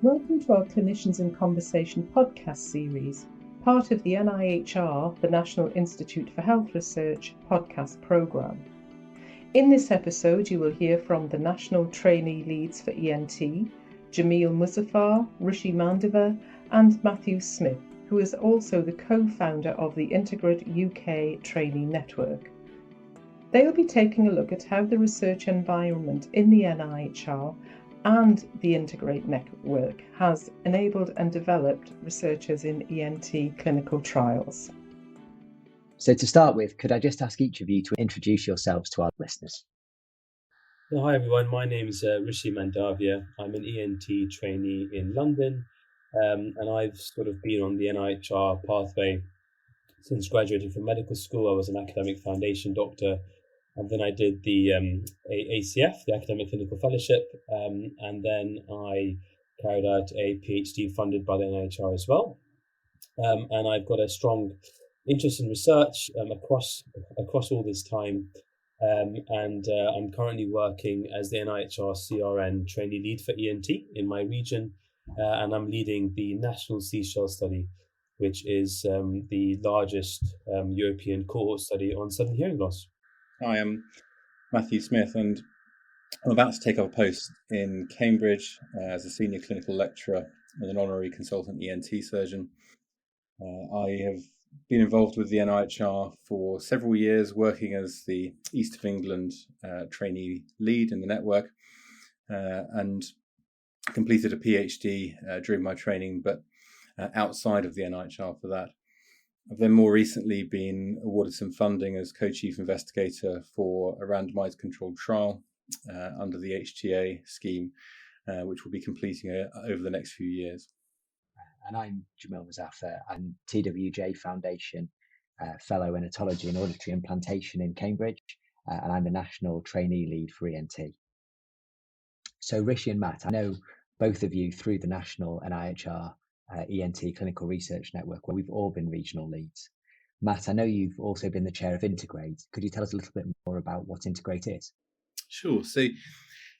Welcome to our Clinicians in Conversation podcast series, part of the NIHR, the National Institute for Health Research, podcast programme. In this episode, you will hear from the National Trainee Leads for ENT, Jameel Muzzaffar, Rishi Mandavia, and Matthew Smith, who is also the co-founder of the INTEGRATE UK Trainee Network. They will be taking a look at how the research environment in the NIHR and the INTEGRATE network has enabled and developed researchers in ENT clinical trials. So to start with, could I just ask each of you to introduce yourselves to our listeners? Well, hi everyone, my name is Rishi Mandavia. I'm an ENT trainee in London, and I've sort of been on the NIHR pathway since graduating from medical school. I was an academic foundation doctor, and then I did the ACF, the Academic Clinical Fellowship, and then I carried out a PhD funded by the NIHR as well. And I've got a strong interest in research across all this time. And I'm currently working as the NIHR CRN trainee lead for ENT in my region, and I'm leading the national SEASHELL study, which is the largest European cohort study on sudden hearing loss. Hi, I'm Matthew Smith, and I'm about to take up a post in Cambridge as a senior clinical lecturer and an honorary consultant ENT surgeon. I have been involved with the NIHR for several years, working as the East of England trainee lead in the network, and completed a PhD during my training, but outside of the NIHR for that. I've then more recently been awarded some funding as co-chief investigator for a randomised controlled trial under the HTA scheme, which we'll be completing over the next few years. And I'm Jameel Muzzaffar. I'm TWJ Foundation Fellow in Otology and Auditory Implantation in Cambridge, and I'm the National Trainee Lead for ENT. So Rishi and Matt, I know both of you through the National NIHR ENT Clinical Research Network, where we've all been regional leads. Matt, I know you've also been the chair of INTEGRATE. Could you tell us a little bit more about what INTEGRATE is? Sure. So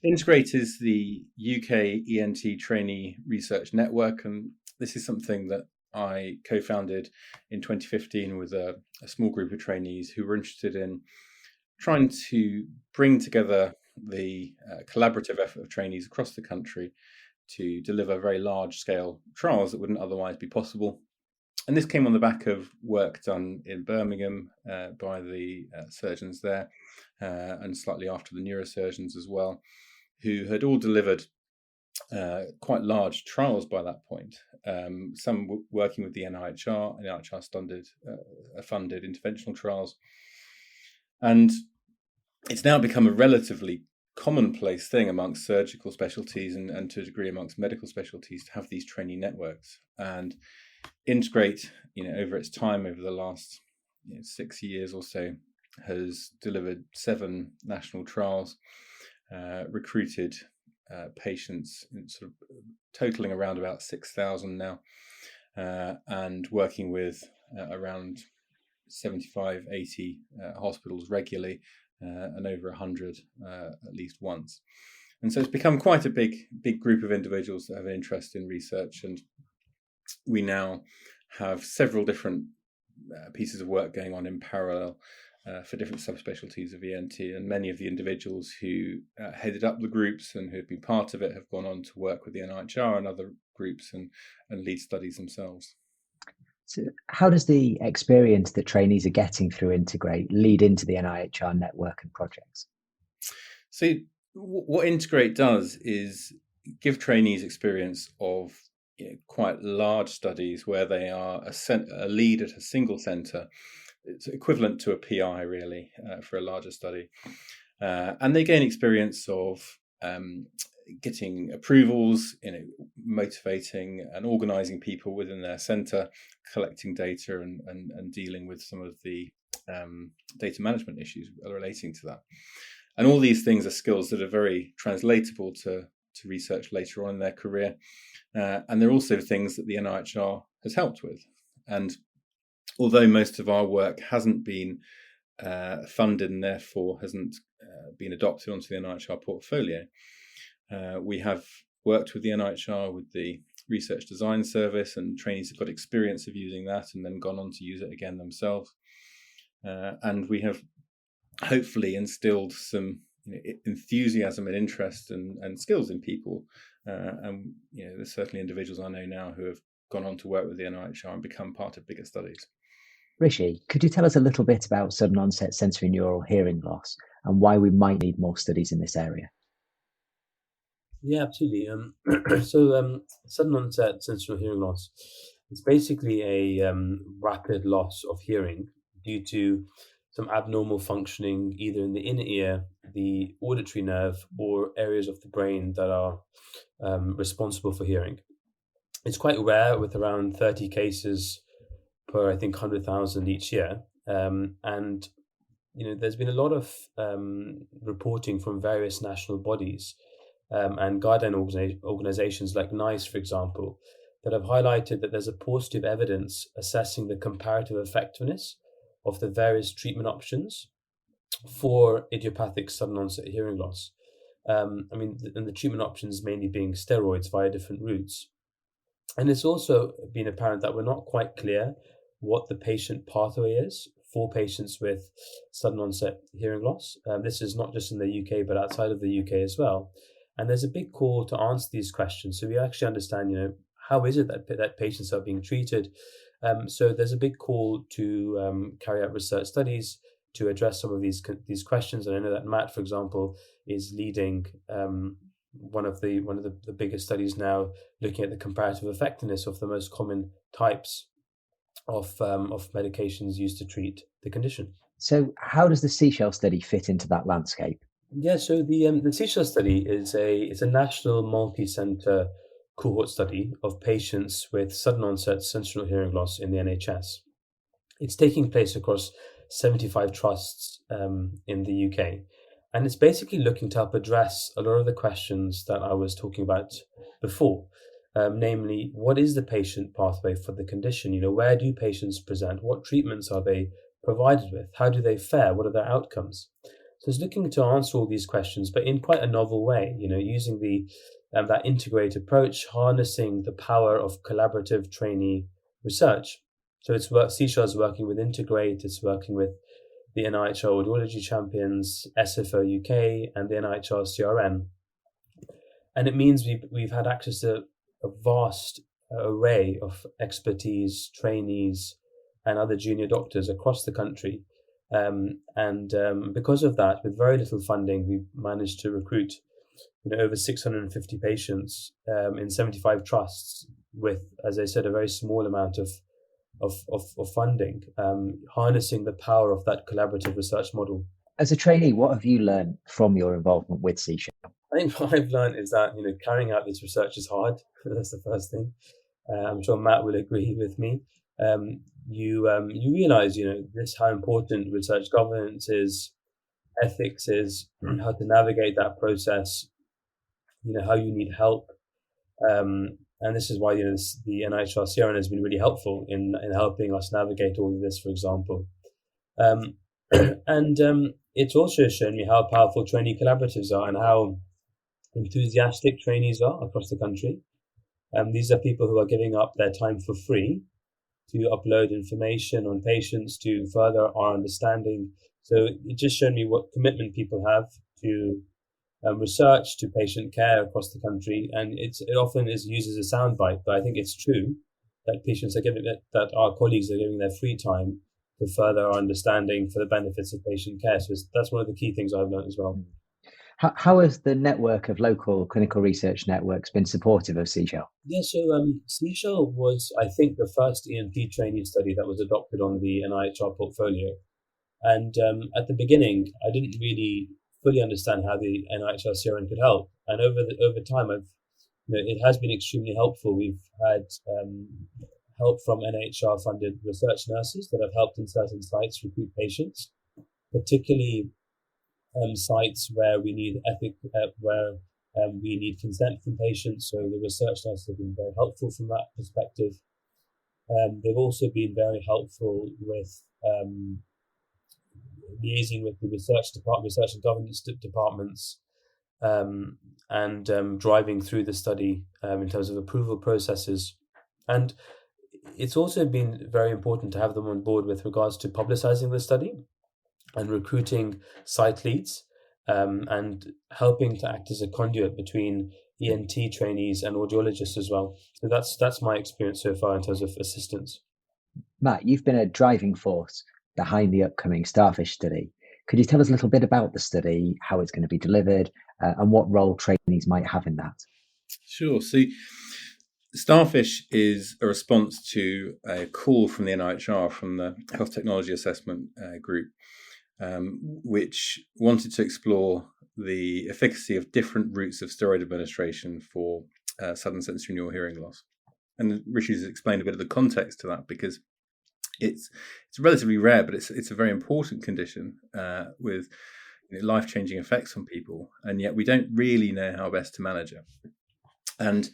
INTEGRATE is the UK ENT Trainee Research Network, and this is something that I co-founded in 2015 with a small group of trainees who were interested in trying to bring together the collaborative effort of trainees across the country to deliver very large-scale trials that wouldn't otherwise be possible. And this came on the back of work done in Birmingham by the surgeons there, and slightly after the neurosurgeons as well, who had all delivered quite large trials by that point. Some working with the NIHR funded interventional trials. And it's now become a relatively commonplace thing amongst surgical specialties and to a degree amongst medical specialties to have these trainee networks. And INTEGRATE, over its time, over the last 6 years or so, has delivered 7 national trials, recruited patients, sort of totaling around about 6,000 now, and working with around 75, 80 hospitals regularly, and over 100 at least once. And so it's become quite a big group of individuals that have an interest in research, and we now have several different pieces of work going on in parallel for different subspecialties of ENT, and many of the individuals who headed up the groups and who have been part of it have gone on to work with the NIHR and other groups and lead studies themselves. So how does the experience that trainees are getting through INTEGRATE lead into the NIHR network and projects? So what INTEGRATE does is give trainees experience of quite large studies where they are a lead at a single centre. It's equivalent to a PI really for a larger study. And they gain experience of getting approvals, motivating and organising people within their centre, collecting data and dealing with some of the data management issues relating to that. And all these things are skills that are very translatable to research later on in their career. And they're also things that the NIHR has helped with. And although most of our work hasn't been funded and therefore hasn't been adopted onto the NIHR portfolio, we have worked with the NIHR with the research design service, and trainees have got experience of using that and then gone on to use it again themselves. And we have hopefully instilled some enthusiasm and interest and skills in people. And there's certainly individuals I know now who have gone on to work with the NIHR and become part of bigger studies. Rishi, could you tell us a little bit about sudden onset sensorineural hearing loss and why we might need more studies in this area? Yeah, absolutely. So sudden onset sensorineural hearing loss is basically a rapid loss of hearing due to some abnormal functioning either in the inner ear, the auditory nerve, or areas of the brain that are responsible for hearing. It's quite rare, with around 30 cases per, I think, 100,000 each year. And there's been a lot of reporting from various national bodies and guideline organizations like NICE, for example, that have highlighted that there's a paucity of evidence assessing the comparative effectiveness of the various treatment options for idiopathic sudden onset hearing loss. And the treatment options mainly being steroids via different routes. And it's also been apparent that we're not quite clear what the patient pathway is for patients with sudden onset hearing loss. This is not just in the UK, but outside of the UK as well. And there's a big call to answer these questions, so we actually understand, how is it that patients are being treated. So there's a big call to carry out research studies to address some of these questions. And I know that Matt, for example, is leading one of the biggest studies now, looking at the comparative effectiveness of the most common types of medications used to treat the condition. So how does the SEASHELL study fit into that landscape? Yeah, so the SEASHELL study is a national multi-center cohort study of patients with sudden onset sensorineural hearing loss in the NHS. It's taking place across 75 trusts in the UK, and it's basically looking to help address a lot of the questions that I was talking about before. Namely, what is the patient pathway for the condition? Where do patients present? What treatments are they provided with? How do they fare? What are their outcomes? So it's looking to answer all these questions, but in quite a novel way, using that integrated approach, harnessing the power of collaborative trainee research. So SEASHELL is working with INTEGRATE, it's working with the NIHR Audiology Champions, SFO UK, and the NIHR CRN. And it means we've had access to a vast array of expertise, trainees, and other junior doctors across the country. Because of that, with very little funding, we've managed to recruit over 650 patients in 75 trusts with, as I said, a very small amount of funding, harnessing the power of that collaborative research model. As a trainee, what have you learned from your involvement with SEASHELL? I think what I've learned is that carrying out this research is hard. That's the first thing. I'm sure Matt will agree with me. You realize this, how important research governance is, ethics is, how to navigate that process, how you need help, and this is why the NIHR CRN has been really helpful in helping us navigate all of this, for example. It's also shown me how powerful trainee collaboratives are and how enthusiastic trainees are across the country. These are people who are giving up their time for free to upload information on patients to further our understanding. So it just showed me what commitment people have to research, to patient care across the country. And it often is used as a soundbite, but I think it's true that patients are that our colleagues are giving their free time to further our understanding for the benefits of patient care. So that's one of the key things I've learned as well. How has the network of local clinical research networks been supportive of SEASHELL? Yeah, so SEASHELL was, I think, the first ENT trainee study that was adopted on the NIHR portfolio. And at the beginning, I didn't really fully understand how the NIHR CRN could help. And over time, it has been extremely helpful. We've had help from NIHR-funded research nurses that have helped in certain sites recruit patients, particularly sites where we need we need consent from patients. So the research nurses have been very helpful from that perspective. They've also been very helpful with liaising with the research and governance departments and driving through the study in terms of approval processes. And it's also been very important to have them on board with regards to publicizing the study and recruiting site leads, and helping to act as a conduit between ENT trainees and audiologists as well. So that's my experience so far in terms of assistance. Matt, you've been a driving force behind the upcoming Starfish study. Could you tell us a little bit about the study, how it's going to be delivered, and what role trainees might have in that? Sure. So Starfish is a response to a call from the NIHR, from the Health Technology Assessment Group, which wanted to explore the efficacy of different routes of steroid administration for sudden sensory neural hearing loss. And Rishi's explained a bit of the context to that, because it's relatively rare, but it's a very important condition with life-changing effects on people, and yet we don't really know how best to manage it. And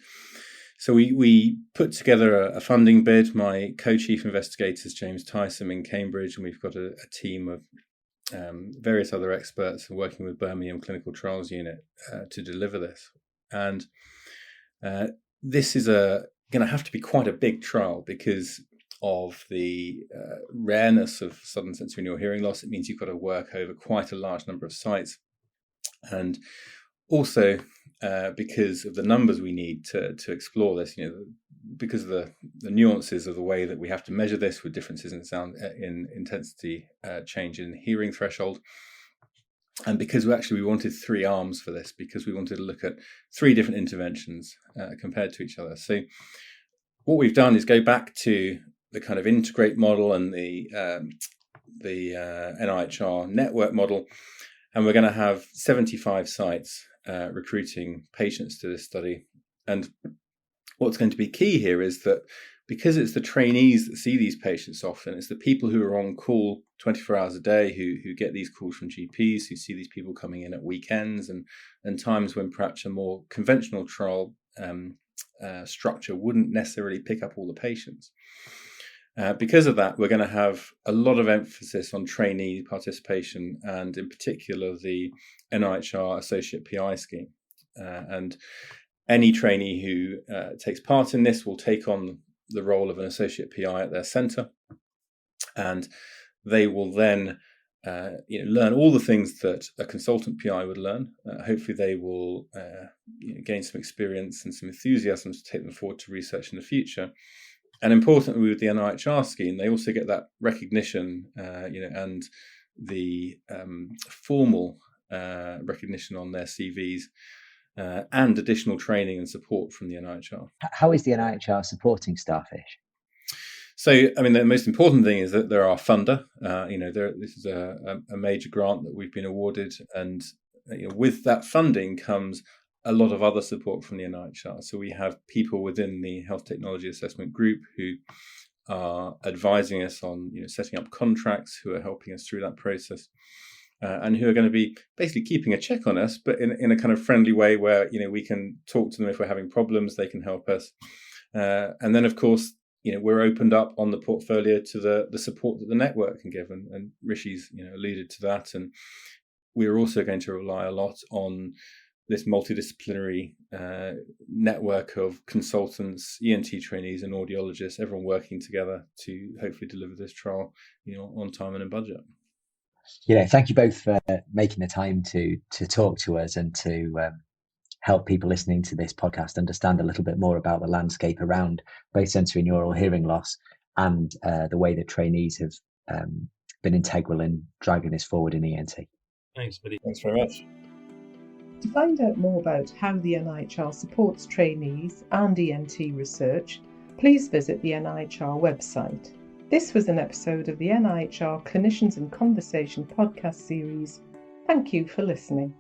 so we put together a funding bid. My co-chief investigator is James Tyson in Cambridge, and we've got a team of various other experts working with Birmingham Clinical Trials Unit to deliver this. And this is going to have to be quite a big trial because of the rareness of sudden sensory neural hearing loss. It means you've got to work over quite a large number of sites, and also because of the numbers we need to explore this, because of the nuances of the way that we have to measure this, with differences in sound, in intensity change in hearing threshold. And because we wanted 3 arms for this, because we wanted to look at 3 different interventions compared to each other. So what we've done is go back to the kind of INTEGRATE model and the NIHR network model, and we're going to have 75 sites recruiting patients to this study. And what's going to be key here is that because it's the trainees that see these patients often, it's the people who are on call 24 hours a day who get these calls from GPs, who see these people coming in at weekends and times when perhaps a more conventional trial structure wouldn't necessarily pick up all the patients. Because of that, we're going to have a lot of emphasis on trainee participation, and in particular the NIHR Associate PI scheme. And any trainee who takes part in this will take on the role of an Associate PI at their centre, and they will then learn all the things that a consultant PI would learn. Hopefully they will gain some experience and some enthusiasm to take them forward to research in the future. And importantly, with the NIHR scheme, they also get that recognition, and the formal recognition on their CVs, and additional training and support from the NIHR. How is the NIHR supporting Starfish? So, the most important thing is that they're our funder. This is a major grant that we've been awarded, and with that funding comes a lot of other support from the NIHR. So we have people within the Health Technology Assessment Group who are advising us on setting up contracts, who are helping us through that process, and who are going to be basically keeping a check on us, but in a kind of friendly way where we can talk to them if we're having problems, they can help us. And then, of course, we're opened up on the portfolio to the support that the network can give, and Rishi's alluded to that. And we're also going to rely a lot on this multidisciplinary network of consultants, ENT trainees and audiologists, everyone working together to hopefully deliver this trial on time and in budget. Thank you both for making the time to talk to us and to help people listening to this podcast understand a little bit more about the landscape around both sensory neural hearing loss and the way that trainees have been integral in driving this forward in ENT. Thanks, buddy. Thanks very much. To find out more about how the NIHR supports trainees and ENT research, please visit the NIHR website. This was an episode of the NIHR Clinicians in Conversation podcast series. Thank you for listening.